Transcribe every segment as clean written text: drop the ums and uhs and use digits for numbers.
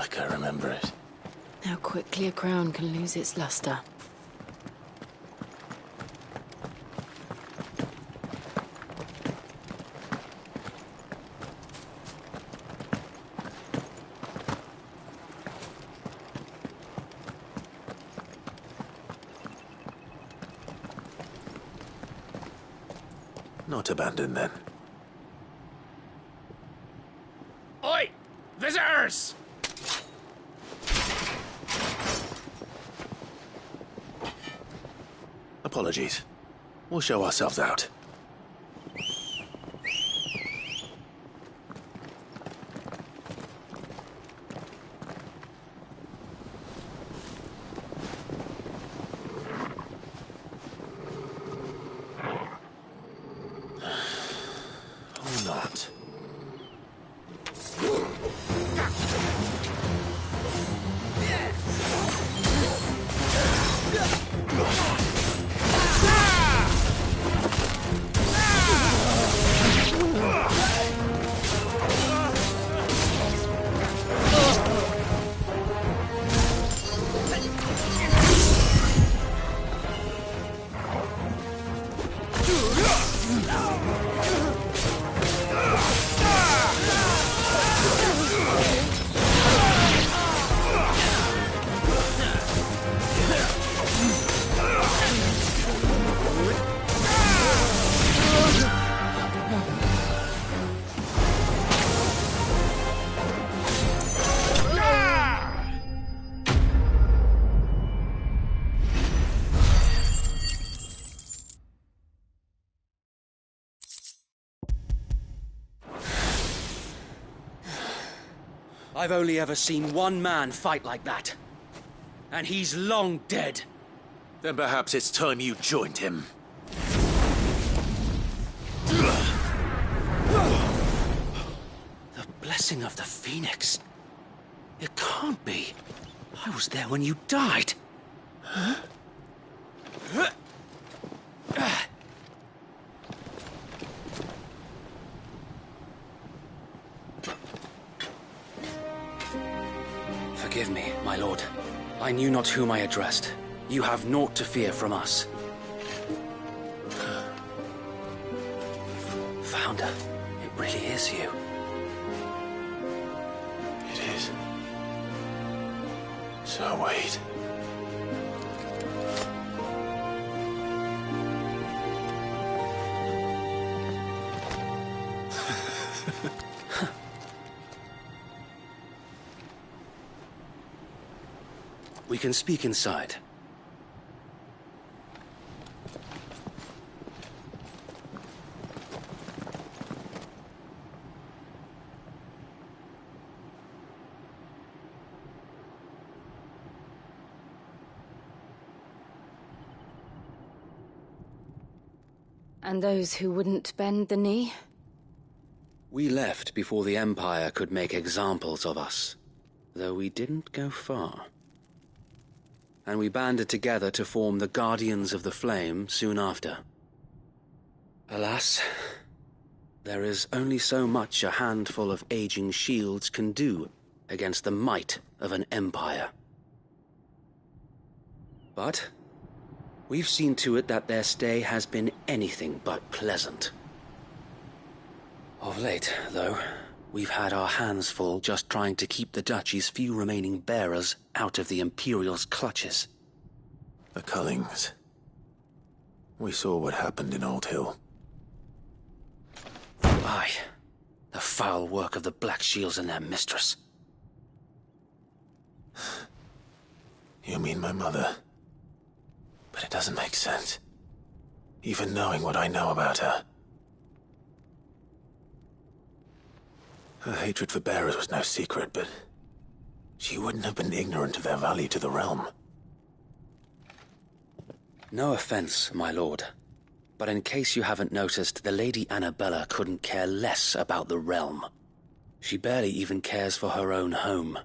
like I remember it. How quickly a crown can lose its luster. Not abandoned, then. Oi! Visitors! Apologies. We'll show ourselves out. Or not. I've only ever seen one man fight like that. And he's long dead. Then perhaps it's time you joined him. The blessing of the Phoenix. It can't be. I was there when you died. Huh? Forgive me, my lord. I knew not whom I addressed. You have naught to fear from us. Founder, it really is you. It is. So wait. We can speak inside. And those who wouldn't bend the knee? We left before the Empire could make examples of us, though we didn't go far. And we banded together to form the Guardians of the Flame soon after. Alas, there is only so much a handful of aging shields can do against the might of an empire. But we've seen to it that their stay has been anything but pleasant. Of late, though, we've had our hands full just trying to keep the Duchy's few remaining bearers out of the Imperial's clutches. The Cullings. We saw what happened in Old Hill. Aye. The foul work of the Black Shields and their mistress. You mean my mother? But it doesn't make sense. Even knowing what I know about her. Her hatred for bearers was no secret, but she wouldn't have been ignorant of their value to the realm. No offense, my lord, but in case you haven't noticed, the Lady Annabella couldn't care less about the realm. She barely even cares for her own home.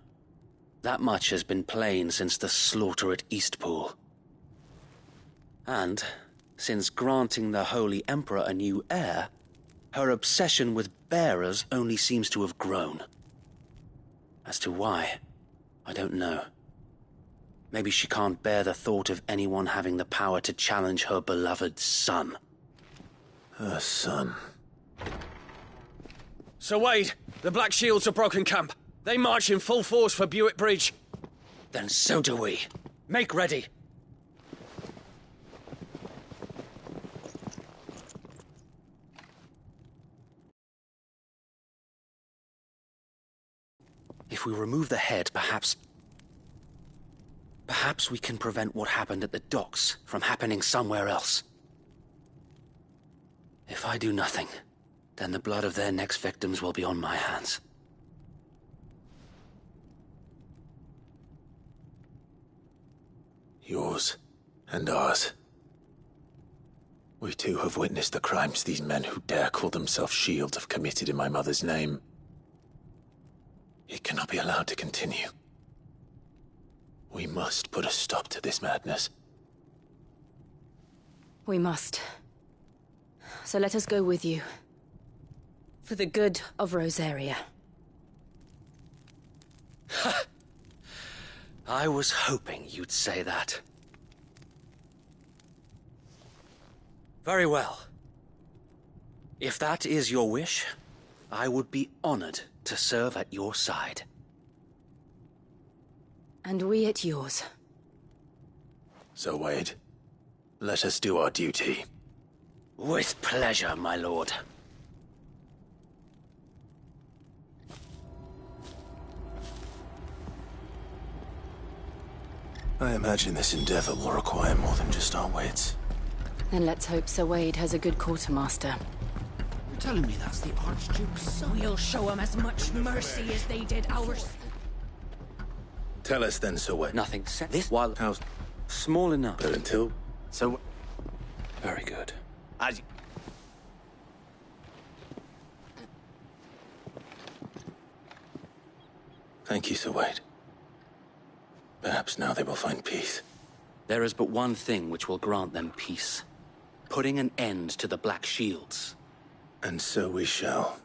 That much has been plain since the slaughter at Eastpool. And, since granting the Holy Emperor a new heir, her obsession with bearers only seems to have grown. As to why, I don't know. Maybe she can't bear the thought of anyone having the power to challenge her beloved son. Her son. Sir Wade, the Black Shields have broken camp. They march in full force for Buick Bridge. Then so do we. Make ready. If we remove the head, perhaps we can prevent what happened at the docks from happening somewhere else. If I do nothing, then the blood of their next victims will be on my hands. Yours and ours. We too have witnessed the crimes these men who dare call themselves Shield have committed in my mother's name. It cannot be allowed to continue. We must put a stop to this madness. We must. So let us go with you. For the good of Rosaria. I was hoping you'd say that. Very well. If that is your wish, I would be honored to serve at your side. And we at yours. So, Wade, let us do our duty. With pleasure, my lord. I imagine this endeavor will require more than just our wits. Then let's hope Sir Wade has a good quartermaster. You're telling me that's the Archduke's son? We'll show them as much mercy as they did ours. Tell us then, Sir Wade. Nothing said. This while How's... small enough. But until... So very good. As... Thank you, Sir Wade. Perhaps now they will find peace. There is but one thing which will grant them peace. Putting an end to the Black Shields. And so we shall.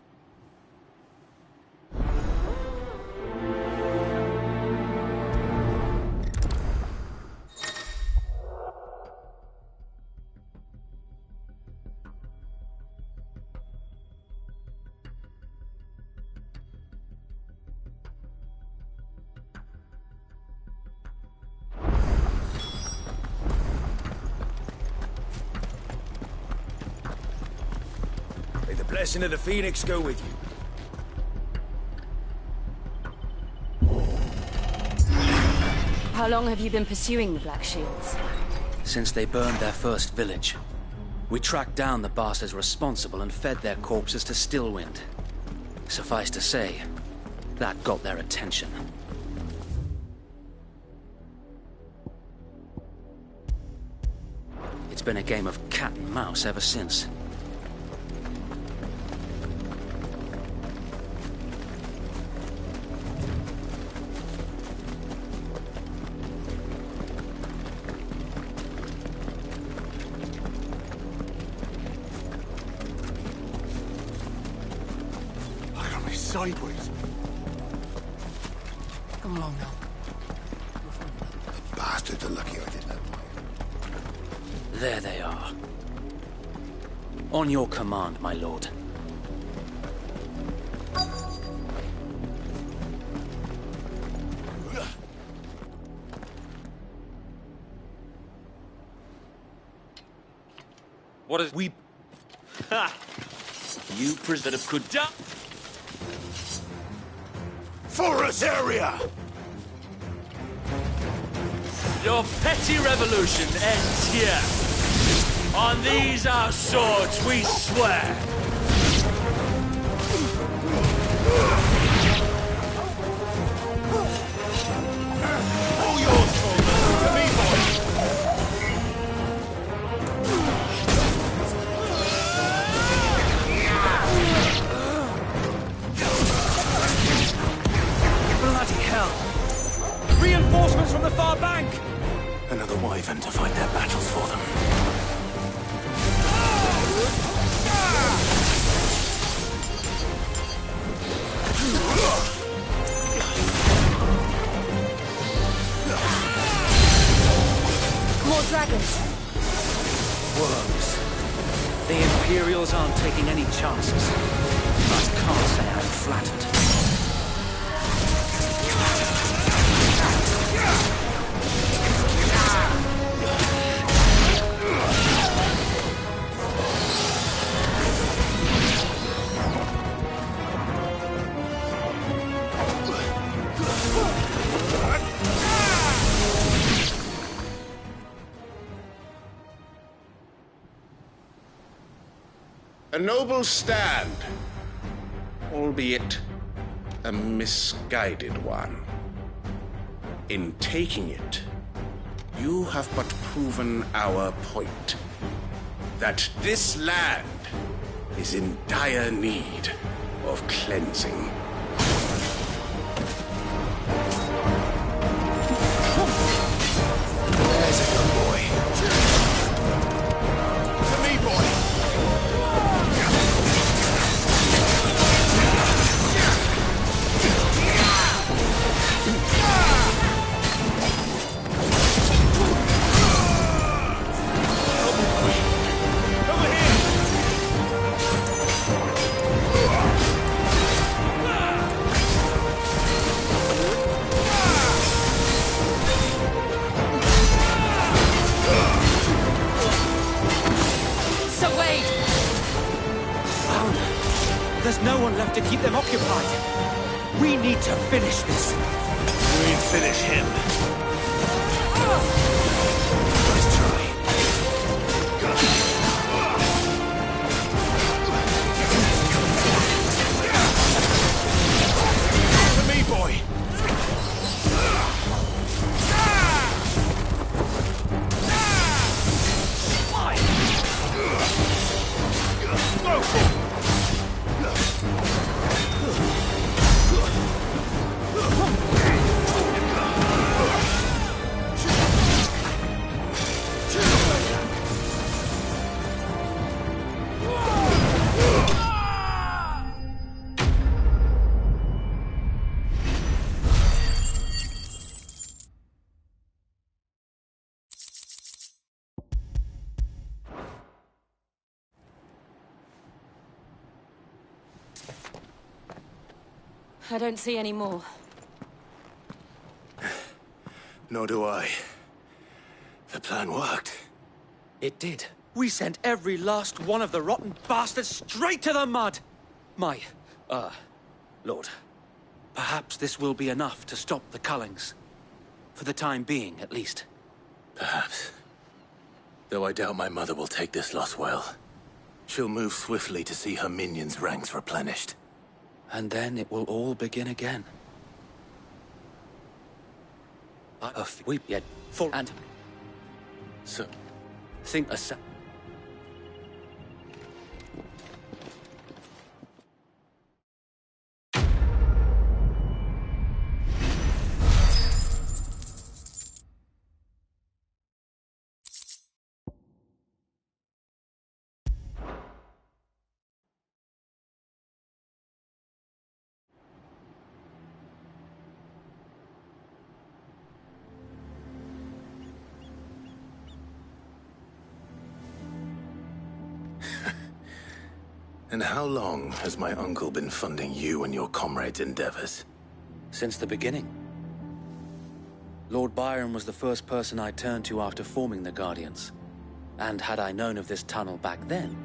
May the blessing of the Phoenix go with you. How long have you been pursuing the Black Shields? Since they burned their first village. We tracked down the bastards responsible and fed their corpses to Stillwind. Suffice to say, that got their attention. It's been a game of cat and mouse ever since. Look at me sideways. Come along now. The bastards are lucky I didn't have mine. There they are. On your command, my lord. What is we? Ha! You prisoner could die. For us area. Your petty revolution ends here. On these our swords we swear. All yours, soldiers. To me, boys. Bloody hell! Reinforcements from the far bank! Another wyvern to fight their battles for them. Imperials aren't taking any chances. I can't say I'm flattered. A noble stand, albeit a misguided one. In taking it, you have but proven our point, that this land is in dire need of cleansing. There's a good boy. To me, boy. There's no one left to keep them occupied. We need to finish this. We'd finish him. Nice try. To me, boy. Go! I don't see any more. Nor do I. The plan worked. It did. We sent every last one of the rotten bastards straight to the mud! Lord, perhaps this will be enough to stop the Cullings. For the time being, at least. Perhaps. Though I doubt my mother will take this loss well. She'll move swiftly to see her minions' ranks replenished. And then it will all begin again. We yet full and So, think a se- and how long has my uncle been funding you and your comrades' endeavors? Since the beginning. Lord Byron was the first person I turned to after forming the Guardians. And had I known of this tunnel back then,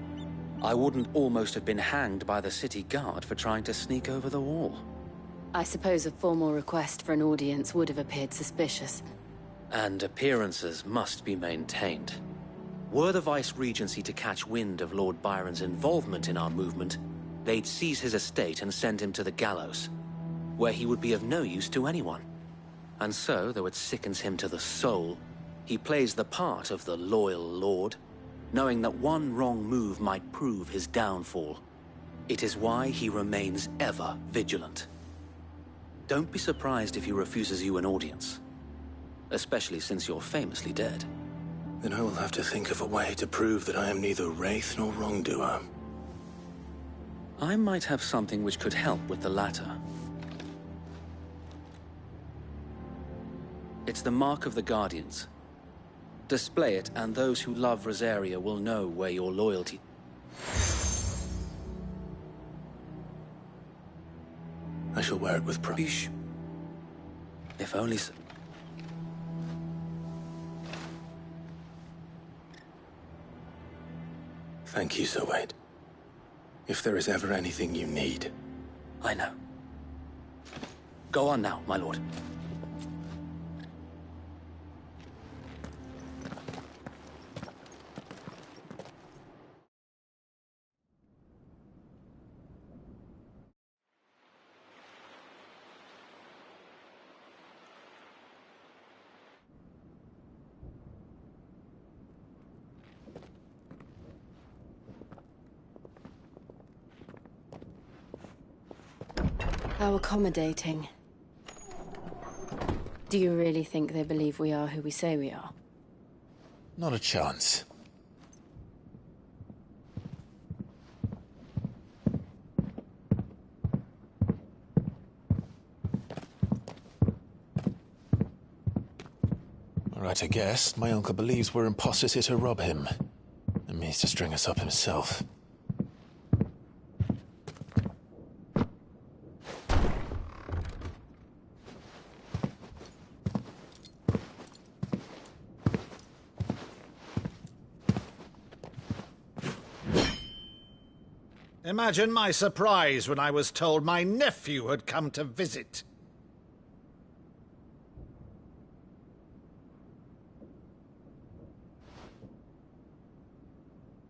I wouldn't almost have been hanged by the city guard for trying to sneak over the wall. I suppose a formal request for an audience would have appeared suspicious. And appearances must be maintained. Were the Vice-Regency to catch wind of Lord Byron's involvement in our movement, they'd seize his estate and send him to the gallows, where he would be of no use to anyone. And so, though it sickens him to the soul, he plays the part of the loyal lord, knowing that one wrong move might prove his downfall. It is why he remains ever vigilant. Don't be surprised if he refuses you an audience, especially since you're famously dead. Then I will have to think of a way to prove that I am neither wraith nor wrongdoer. I might have something which could help with the latter. It's the mark of the Guardians. Display it, and those who love Rosaria will know where your loyalty... I shall wear it with pride. Bish. If only... Thank you, Sir Wade. If there is ever anything you need... I know. Go on now, my lord. How accommodating. Do you really think they believe we are who we say we are? Not a chance. Right, I guess. My uncle believes we're imposters here to rob him. And means to string us up himself. Imagine my surprise when I was told my nephew had come to visit.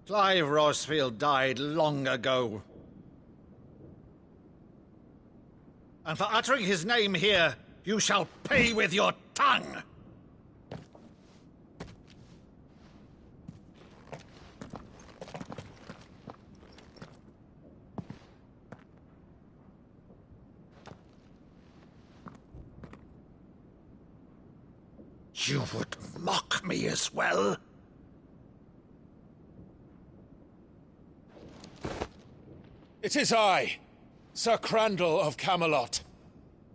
Clive Rosfield died long ago. And for uttering his name here, you shall pay with your tongue! You would mock me as well? It is I, Sir Crandall of Camelot,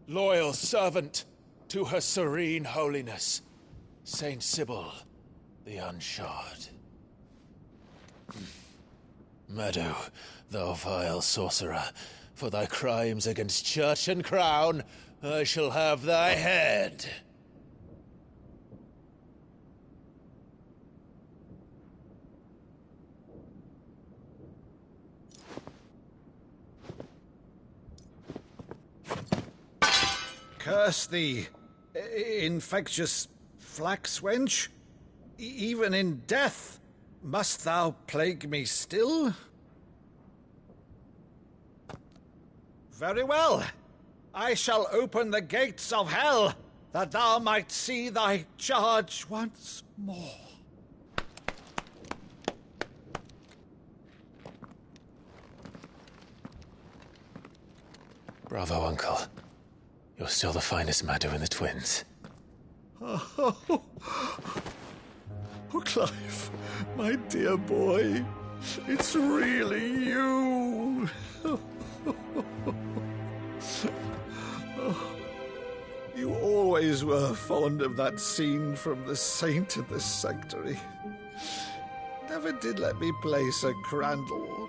loyal servant to her serene holiness, Saint Sybil the Unshod. Meadow, thou vile sorcerer, for thy crimes against church and crown, I shall have thy head. Curse thee, infectious flax wench. Even in death, must thou plague me still? Very well. I shall open the gates of hell, that thou might see thy charge once more. Bravo, Uncle. You're still the finest Meadow in the twins. Oh, Clive, my dear boy, it's really you. You always were fond of that scene from The Saint in the Sanctuary. Never did let me play Sir Crandall.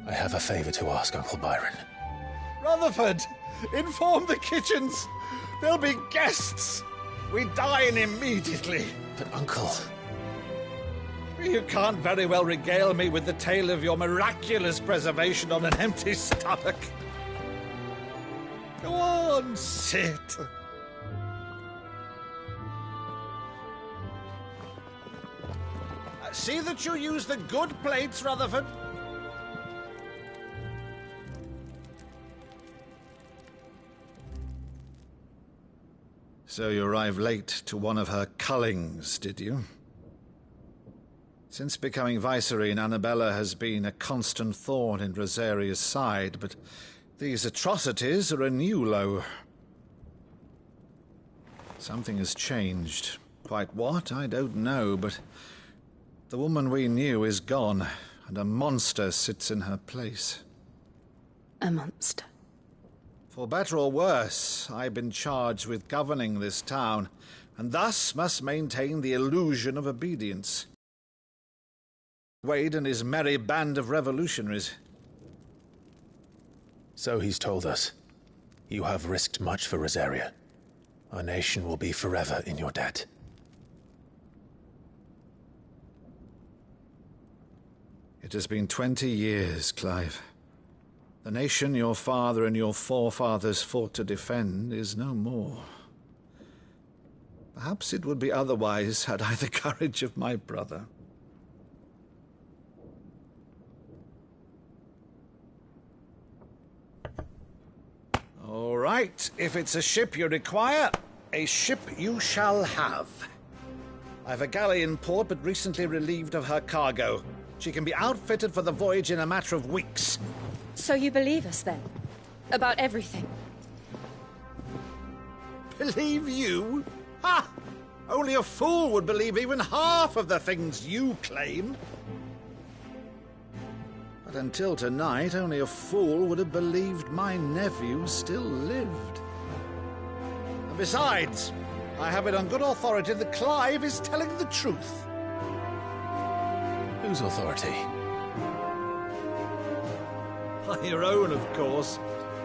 I have a favor to ask, Uncle Byron. Rutherford, inform the kitchens. There'll be guests. We dine immediately. But, Uncle... You can't very well regale me with the tale of your miraculous preservation on an empty stomach. Go on, sit. See that you use the good plates, Rutherford. So you arrived late to one of her cullings, did you? Since becoming Vicereine, Annabella has been a constant thorn in Rosaria's side, but these atrocities are a new low. Something has changed. Quite what, I don't know, but the woman we knew is gone, and a monster sits in her place. A monster. For better or worse, I've been charged with governing this town, and thus must maintain the illusion of obedience. Wade and his merry band of revolutionaries. So he's told us. You have risked much for Rosaria. Our nation will be forever in your debt. It has been 20 years, Clive. The nation your father and your forefathers fought to defend is no more. Perhaps it would be otherwise had I the courage of my brother. All right, if it's a ship you require, a ship you shall have. I've a galley in port, but recently relieved of her cargo. She can be outfitted for the voyage in a matter of weeks. So you believe us, then? About everything? Believe you? Ha! Only a fool would believe even half of the things you claim. But until tonight, only a fool would have believed my nephew still lived. And besides, I have it on good authority that Clive is telling the truth. Whose authority? By your own, of course.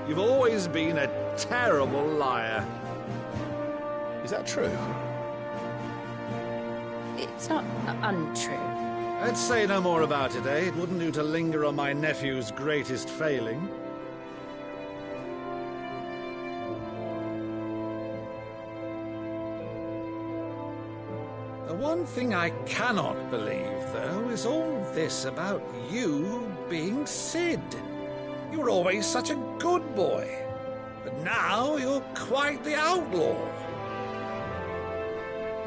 You've always been a terrible liar. Is that true? It's not untrue. Let's say no more about it, eh? It wouldn't do to linger on my nephew's greatest failing. The one thing I cannot believe, though, is all this about you being Sid. You were always such a good boy, but now you're quite the outlaw.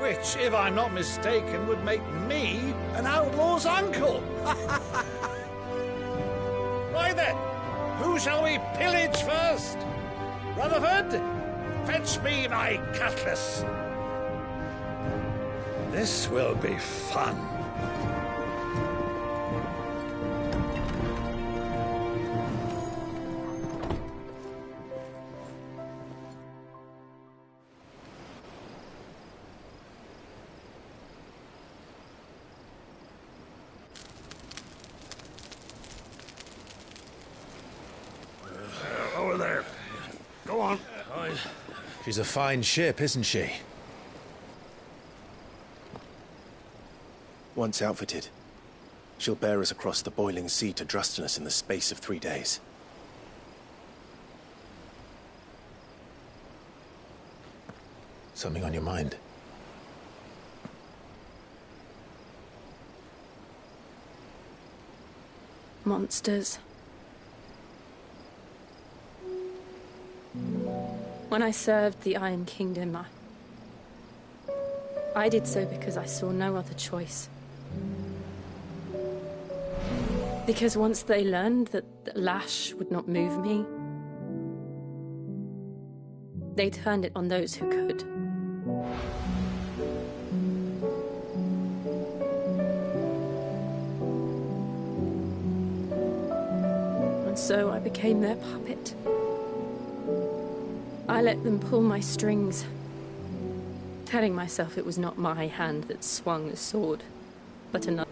Which, if I'm not mistaken, would make me an outlaw's uncle. Why then, who shall we pillage first? Rutherford, fetch me my cutlass. This will be fun. Over there. Go on. She's a fine ship, isn't she? Once outfitted, she'll bear us across the boiling sea to Drustinus in the space of 3 days. Something on your mind? Monsters. When I served the Iron Kingdom, I did so because I saw no other choice. Because once they learned that the lash would not move me, they turned it on those who could. And so I became their puppet. I let them pull my strings, telling myself it was not my hand that swung the sword, but another.